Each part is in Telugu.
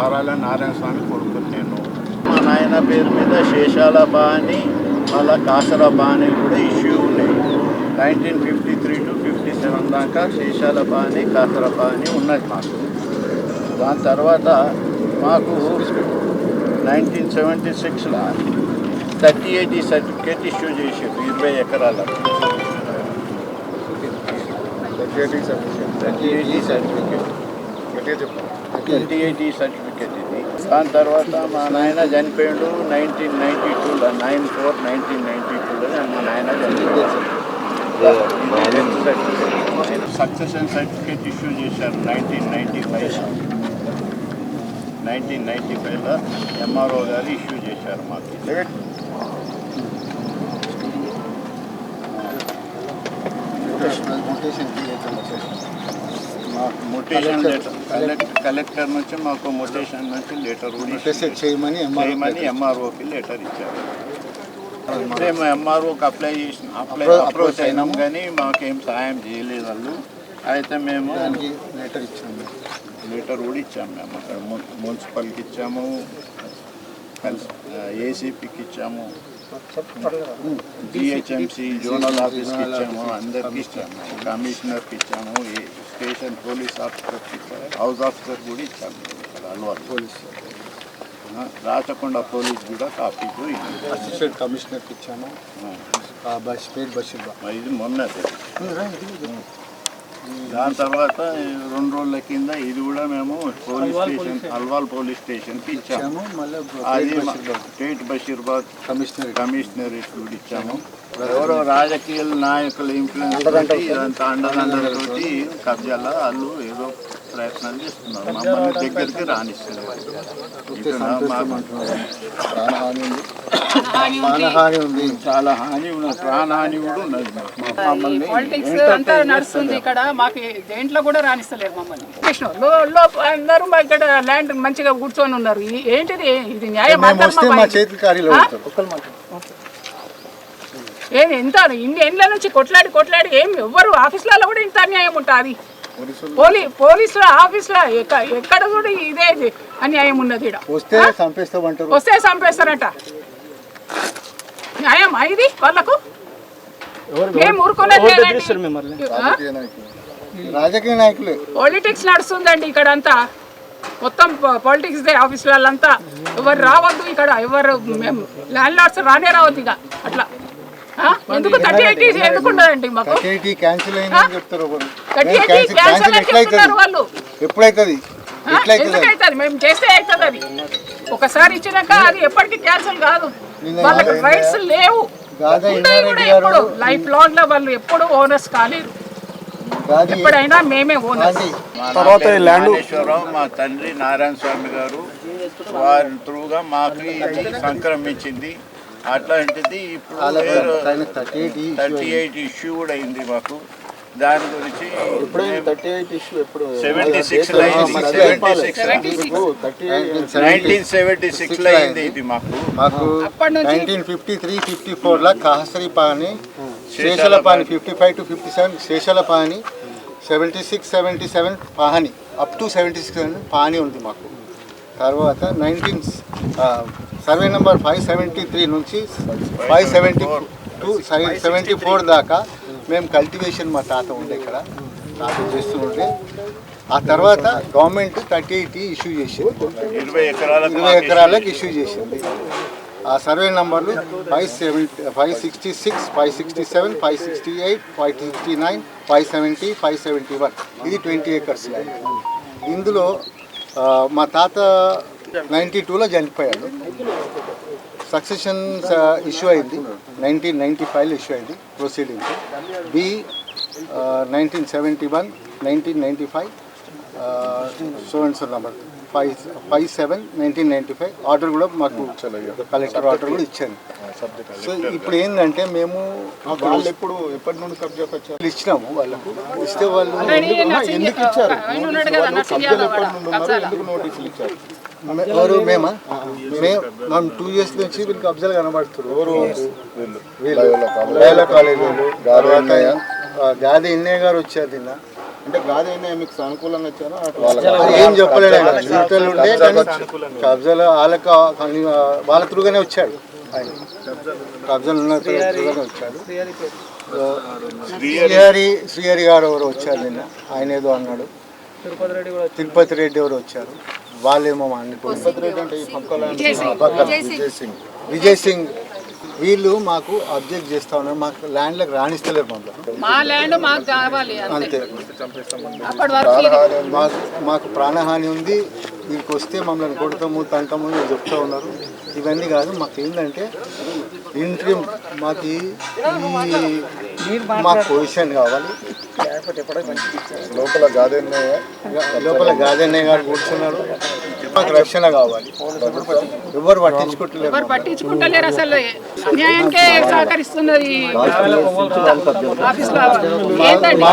కారాల నారాయణ స్వామి కొడుకుని నేను. మా నాయన పేరు మీద శేషాలబా అని మళ్ళీ కాసరబా అని కూడా ఇష్యూ ఉన్నాయి. 1953 to 57 దాకా శేషాలబా అని కాసరబా అని ఉన్నది మాకు. దాని తర్వాత మాకు 1976లో 3080 సర్టిఫికేట్ ఇష్యూ చేసారు 20 ఎకరాల 3080 సర్టిఫికేట్ ఇది. దాని తర్వాత మా నాయన చనిపోయాడు 1992లో 9/4/1992లో మా నాయన చనిపోయాడు. సక్సెషన్ సర్టిఫికేట్ ఇష్యూ చేశారు 1995లో ఎంఆర్ఓ గారు ఇష్యూ చేశారు మాకు. మొటేషన్ లెటర్ కలెక్టర్ నుంచి మాకు మొటేషన్ నుంచి లెటర్ చేయమని ఎంఆర్ఓకి లెటర్ ఇచ్చారు. మేము ఎంఆర్ఓకి అప్రోచ్ అయినాం కానీ మాకేం సహాయం చేయలేదు వాళ్ళు. అయితే మేము లెటర్ కూడా ఇచ్చాము. మేము అక్కడ మున్సిపల్కి ఇచ్చాము, ఏసీపీకి ఇచ్చాము, జిహెచ్ఎంసీ జోనల్ ఆఫీస్కి ఇచ్చాము, అందరికి ఇచ్చాము, కమిషనర్కి ఇచ్చాము, స్టేషన్ పోలీస్ ఆఫీసర్కి ఇచ్చాము, హౌస్ ఆఫీసర్ కూడా ఇచ్చాము. ఇక్కడ అల్వాల్ పోలీస్ రాచకొండ పోలీస్ కూడా కాపీ అసిస్టెంట్ కమిషనర్కి ఇచ్చాము. ఇది మొన్నది. దాని తర్వాత 2 రోజుల కింద ఇది కూడా మేము పోలీస్ స్టేషన్ అల్వాల్ పోలీస్ స్టేషన్కి ఇచ్చాము. అది స్టేట్ బషీర్బాద్ కమిషనరేట్ కూడా ఇచ్చాము. ఎవరో రాజకీయ నాయకుల ఇన్ఫ్లుయెన్స్ తోటి ఇదంతా అండదండలతోటి కబ్జాలో వాళ్ళు ఏదో ప్రయత్నాలు చేస్తున్నారు. మమ్మల్ని దగ్గరికి రానిస్తున్నారు. చాలా హాని ఉన్నది, ప్రాణహాని కూడా ఉన్నది. పాలిటిక్స్ అంతా నడుస్తుంది ఇక్కడ. మాకు దేంట్లో కూడా రాణిస్తలేరు మమ్మల్ని. అందరూ ఇక్కడ ల్యాండ్ మంచిగా కూర్చొని ఉన్నారు. ఏంటిది ఇది న్యాయం? ఏమి ఎంత ఇన్ని ఏండ్ల నుంచి కొట్లాడి ఏం ఎవ్వరు ఆఫీసులలో కూడా ఇంత అన్యాయం ఉంటుంది. పోలీసుల ఆఫీసులో ఎక్కడ కూడా ఇదే అన్యాయం ఉన్నది. వస్తే చంపేస్తారట. న్యాయం ఇది వాళ్ళకు? మేము ఊరుకునేది రాజకీయ నాయకులు. పాలిటిక్స్ నడుస్తుందండి ఇక్కడ అంతా. మొత్తం పాలిటిక్స్ ఆఫీసులంతా ఎవరు రావద్దు ఇక్కడ. ఎవరు మేము ల్యాండ్ లార్డ్స్ రానే రావద్దు ఇక. అట్లా ఎందుకు 3080 ఎందుకు ఉండదండి మాకు? 3080 క్యాన్సిల్ అయిందని చెప్తారు వాళ్ళు. ఎప్పుడైతుంది? ఎందుకైతుంది? మేము చేస్తే అవుతుంది. అది ఒకసారి ఇచ్చినాక అది ఎప్పటికీ క్యాన్సిల్ కాదు. వాళ్ళకి రైట్స్ లేవు. ఎప్పుడు లైఫ్ లాంగ్ లో వాళ్ళు ఎప్పుడు ఓనర్స్ కాలేరు. ఎప్పుడైనా మేమే ఓనర్స్. మా తండ్రి నారాయణ స్వామి గారు వారి త్రూగా మాకు ఇది సంక్రమించింది. అట్లాంటిది ఇప్పుడు 38 ఇష్యూ కూడా అయింది మాకు. దాని గురించి 1976లో అయింది ఇది మాకు. 1953-54లో కాసరి పాని, శేషల పాని 55 to 57, శేషల పాని 76-77 పాని అప్ టు 76 పాని ఉంది మాకు. తర్వాత సర్వే నెంబర్ 573 నుంచి 574 దాకా మేము కల్టివేషన్ మా తాత ఉండే ఇక్కడ తాత చేస్తూ ఉండే. ఆ తర్వాత గవర్నమెంట్ 3080 ఇష్యూ చేసింది, 20 ఎకరాలకు ఇష్యూ చేసింది. ఆ సర్వే నంబర్లు 566, 567, 568, 569, 570, 571. ఇది 20 acres ల్యాండ్. ఇందులో మా తాత 92లో చనిపోయాడు. సక్సెషన్ ఇష్యూ అయింది 1995లో ఇష్యూ అయింది proceedings. 1971, 1995 so and so number 57, 1995 order కూడా మాకు కలెక్టర్ ఆర్డర్ కూడా ఇచ్చాను. సో ఇప్పుడు ఏంటంటే మేము ఎప్పటి నుండి కబ్జా ఇచ్చినాము వాళ్ళకు. ఇస్తే వాళ్ళు ఎందుకు ఇచ్చారు? ఎందుకు నోటీసులు ఇచ్చారు? ఎవరు? మేము 2 years నుంచి వీళ్ళు కబ్జాలు కనబడుతున్నారు. కాలేజ్ వాళ్ళు, గాది ఇన్నయ్య గారు వచ్చారు నిన్న. అంటే గాది అయినా మీకు సానుకూలంగా వచ్చారా అది ఏం చెప్పలేదు ఆయన న్యూట్రల్ ఉండే కానీ కబ్జాలు వాళ్ళ త్రూగానే వచ్చాడు ఆయన కబ్జాలు ఉన్న త్రూగానే వచ్చాడు. శ్రీహరి గారు ఎవరు వచ్చారు నిన్న, ఆయన ఏదో అన్నాడు. తిరుపతి రెడ్డి ఎవరు వచ్చారు, వాళ్ళేమో తిరుపతి రెడ్డి అంటే విజయ్ సింగ్ వీళ్ళు మాకు అబ్జెక్ట్ చేస్తా ఉన్నారు. మాకు ల్యాండ్లకు రాణిస్తలేరు మమ్మల్ని. మా ల్యాండ్ మాకు కావాలి అంతే. అప్పటి వరకు మాకు ప్రాణహాని ఉంది, వీరికి వస్తే మమ్మల్ని కొడతాము తంటాము చెప్తా ఉన్నారు. ఇవన్నీ కాదు, మాకు ఏంటంటే ఇంట్రీమ్ మాకు మాకు పొజిషన్ కావాలి. లోపల గాదన్నయ్య గారు కూర్చున్నారు. మాకు రక్షణ కావాలి. ఎవరు పట్టించుకుంటలేరు అసలు. న్యాయానికే సహకరిస్తున్నది ఆఫీస్లో. ఏంటండి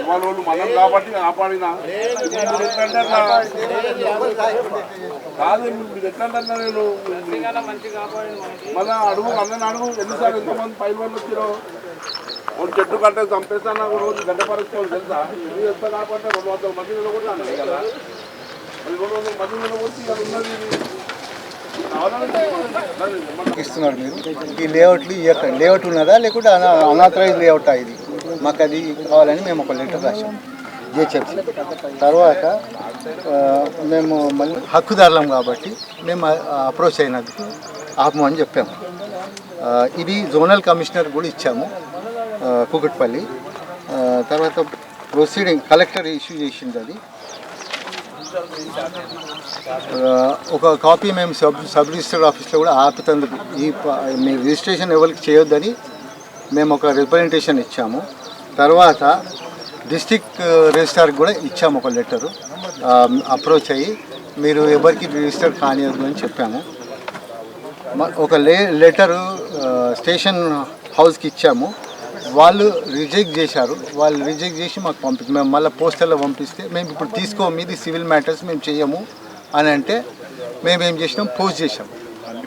మనం కాబట్టి కాపాడినా కాదు మీరు ఎట్లా అంటారా? నేను మళ్ళీ అడుగు అందరిని అడుగు ఎన్నిసార్లు ఎంతమంది పైన వాళ్ళు వచ్చారో ఒక చెట్టు కట్టే చంపేస్తాను నాకు రోజు గడ్డ పరుచుకోవాలి తెలుసా? మీరు ఎంత కాపాడితే 200 మంది నిలబడి కదా, 200 మంది నిలబడి అది ఉన్నది. ఇస్తున్నారు మీరు ఈ లేఅవుట్లు ఇవ్వకండి. లేఅవుట్ ఉన్నదా లేకుంటే అనాథరైజ్ లేఅవుట్ ఇది మాకు అది కావాలని మేము ఒక లెటర్ రాసాం జిహెచ్ఎంసీ. తర్వాత మేము మళ్ళీ హక్కుదారులం కాబట్టి మేము అప్రోచ్ అయినందుకు ఆపమని చెప్పాము. ఇది జోనల్ కమిషనర్ కూడా ఇచ్చాము కూకట్పల్లి. తర్వాత ప్రొసీడింగ్ కలెక్టర్ ఇష్యూ చేసింది. అది ఒక కాపీ మేము సబ్ రిజిస్టర్ ఆఫీస్లో కూడా ఆపుతందుకు మీ రిజిస్ట్రేషన్ ఎవరికి చేయొద్దని మేము ఒక రిప్రజెంటేషన్ ఇచ్చాము. తర్వాత డిస్ట్రిక్ట్ రిజిస్ట్రార్కి కూడా ఇచ్చాము ఒక లెటరు. అప్రోచ్ అయ్యి మీరు ఎవరికి రిజిస్టర్ కానియద్దు అని చెప్పాము. ఒక లెటరు స్టేషన్ హౌస్కి ఇచ్చాము. వాళ్ళు రిజెక్ట్ చేశారు. వాళ్ళు రిజెక్ట్ చేసి మాకు మేము మళ్ళీ పోస్టర్లో పంపిస్తే మేము ఇప్పుడు తీసుకోము, ఇది సివిల్ మ్యాటర్స్ మేము చేయము అని అంటే మేమేం చేసినాం, పోస్ట్ చేసాం.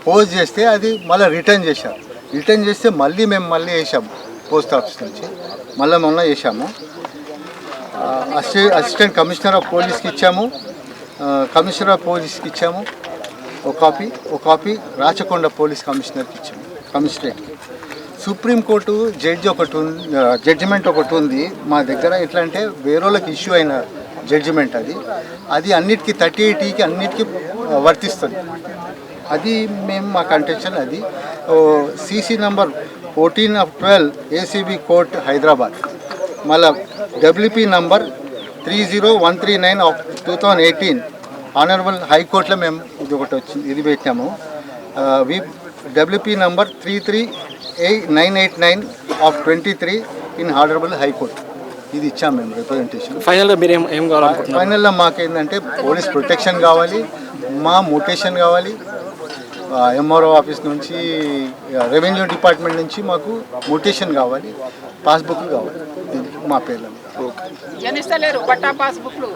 పోస్ట్ చేస్తే అది మళ్ళీ రిటర్న్ చేశారు. రిటర్న్ చేస్తే మళ్ళీ మేము వేసాము పోస్ట్ ఆఫీస్ నుంచి మొన్న వేసాము. అసిస్టెంట్ కమిషనర్ ఆఫ్ పోలీస్కి ఇచ్చాము, కమిషనర్ ఆఫ్ పోలీస్కి ఇచ్చాము ఒక కాపీ రాచకొండ పోలీస్ కమిషనర్కి ఇచ్చాము, కమిషనరేట్కి. సుప్రీంకోర్టు జడ్జిమెంట్ ఒకటి ఉంది మా దగ్గర. ఎట్లా అంటే వేరేళ్ళకి ఇష్యూ అయిన జడ్జిమెంట్ అది అన్నిటికీ 38E అన్నిటికీ వర్తిస్తుంది. అది మేము మా కంటెన్షన్. అది CC number 14/12 ACB court Hyderabad, మళ్ళీ డబ్ల్యూపీ నంబర్ 30139 ఆఫ్ 2018 ఆనరబుల్ హైకోర్టులో మేము ఇది ఒకటి వచ్చింది, ఇది పెట్టాము. WP number 33989 of 23 in honourable high court, ఇది ఇచ్చాము మేము రిప్రజెంటేషన్. ఫైనల్గా మీరు ఏం కావాలనుకుంటున్నారు? ఫైనల్లో మాకేంటంటే పోలీస్ ప్రొటెక్షన్ కావాలి, మా మోటేషన్ కావాలి, ఎంఆర్ఓ ఆఫీస్ నుంచి రెవెన్యూ డిపార్ట్మెంట్ నుంచి మాకు మోటేషన్ కావాలి, పాస్బుక్లు కావాలి మా పేర్ల. జనిస్తలేరు పట్టా పాస్బుక్లు.